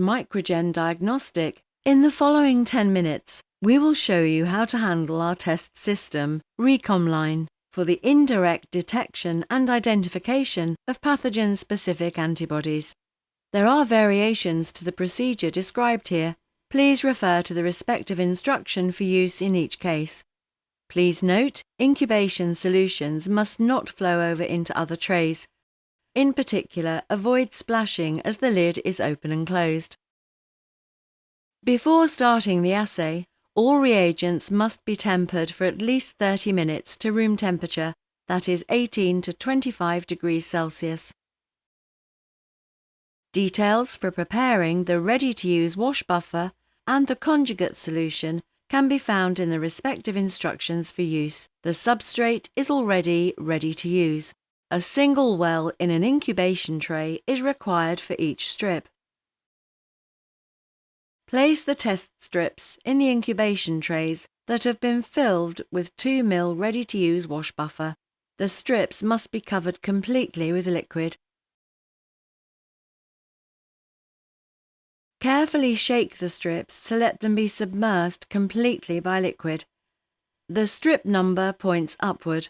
Microgen diagnostic. In the following 10 minutes, we will show you how to handle our test system, recomLine, for the indirect detection and identification of pathogen-specific antibodies. There are variations to the procedure described here. Please refer to the respective instruction for use in each case. Please note, incubation solutions must not flow over into other trays. In particular, avoid splashing as the lid is open and closed. Before starting the assay, all reagents must be tempered for at least 30 minutes to room temperature, that is 18 to 25 degrees Celsius. Details for preparing the ready-to-use wash buffer and the conjugate solution can be found in the respective instructions for use. The substrate is already ready to use. A single well in an incubation tray is required for each strip. Place the test strips in the incubation trays that have been filled with 2 ml ready-to-use wash buffer. The strips must be covered completely with liquid. Carefully shake the strips to let them be submerged completely by liquid. The strip number points upward.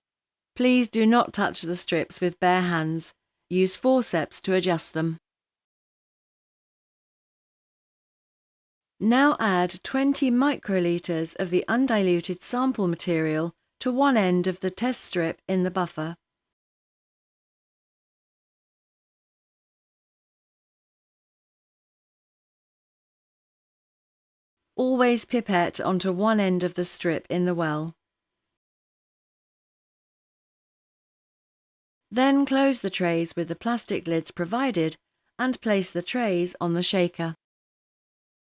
Please do not touch the strips with bare hands. Use forceps to adjust them. Now add 20 microliters of the undiluted sample material to one end of the test strip in the buffer. Always pipette onto one end of the strip in the well. Then close the trays with the plastic lids provided and place the trays on the shaker.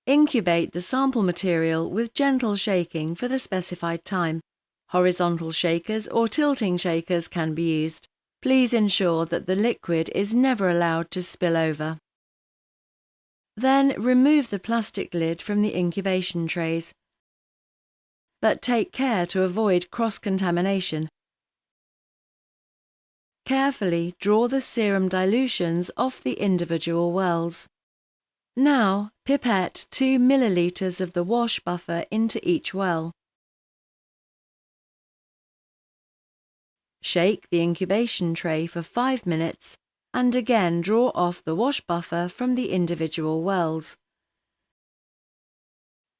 Incubate the sample material with gentle shaking for the specified time. Horizontal shakers or tilting shakers can be used. Please ensure that the liquid is never allowed to spill over. Then remove the plastic lid from the incubation trays, but take care to avoid cross-contamination. Carefully draw the serum dilutions off the individual wells. Now, pipette 2 milliliters of the wash buffer into each well. Shake the incubation tray for 5 minutes and again draw off the wash buffer from the individual wells.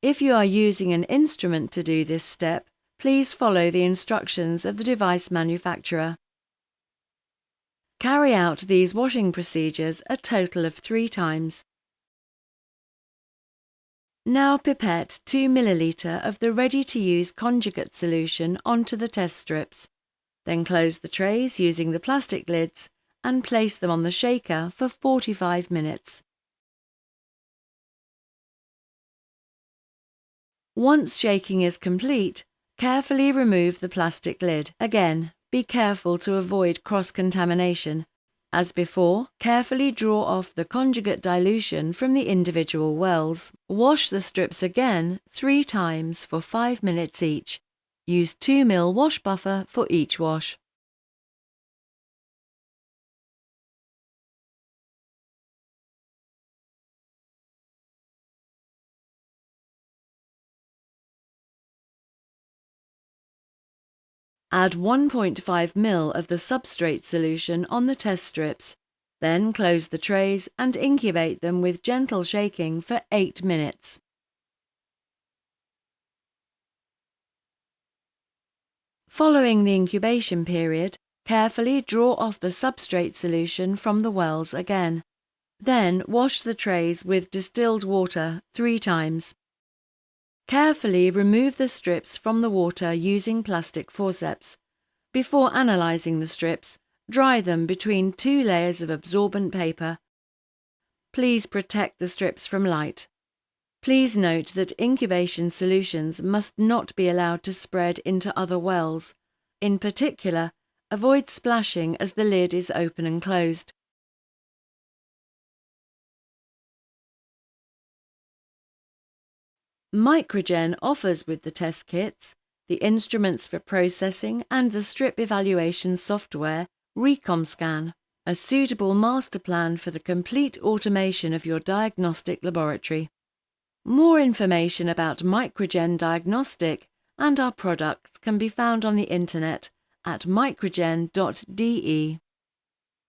If you are using an instrument to do this step, please follow the instructions of the device manufacturer. Carry out these washing procedures a total of 3 times. Now pipette 2 milliliter of the ready-to-use conjugate solution onto the test strips. Then close the trays using the plastic lids and place them on the shaker for 45 minutes. Once shaking is complete, carefully remove the plastic lid. Again, be careful to avoid cross-contamination. As before, carefully draw off the conjugate dilution from the individual wells. Wash the strips again 3 times for 5 minutes each. Use 2 ml wash buffer for each wash. Add 1.5 ml of the substrate solution on the test strips. Then close the trays and incubate them with gentle shaking for 8 minutes. Following the incubation period, carefully draw off the substrate solution from the wells again. Then wash the trays with distilled water 3 times. Carefully remove the strips from the water using plastic forceps. Before analyzing the strips, dry them between 2 layers of absorbent paper. Please protect the strips from light. Please note that incubation solutions must not be allowed to spread into other wells. In particular, avoid splashing as the lid is open and closed. Microgen offers with the test kits the instruments for processing and the strip evaluation software, recomScan. a suitable master plan for the complete automation of your diagnostic laboratory. More information about Microgen Diagnostic and our products can be found on the internet at microgen.de.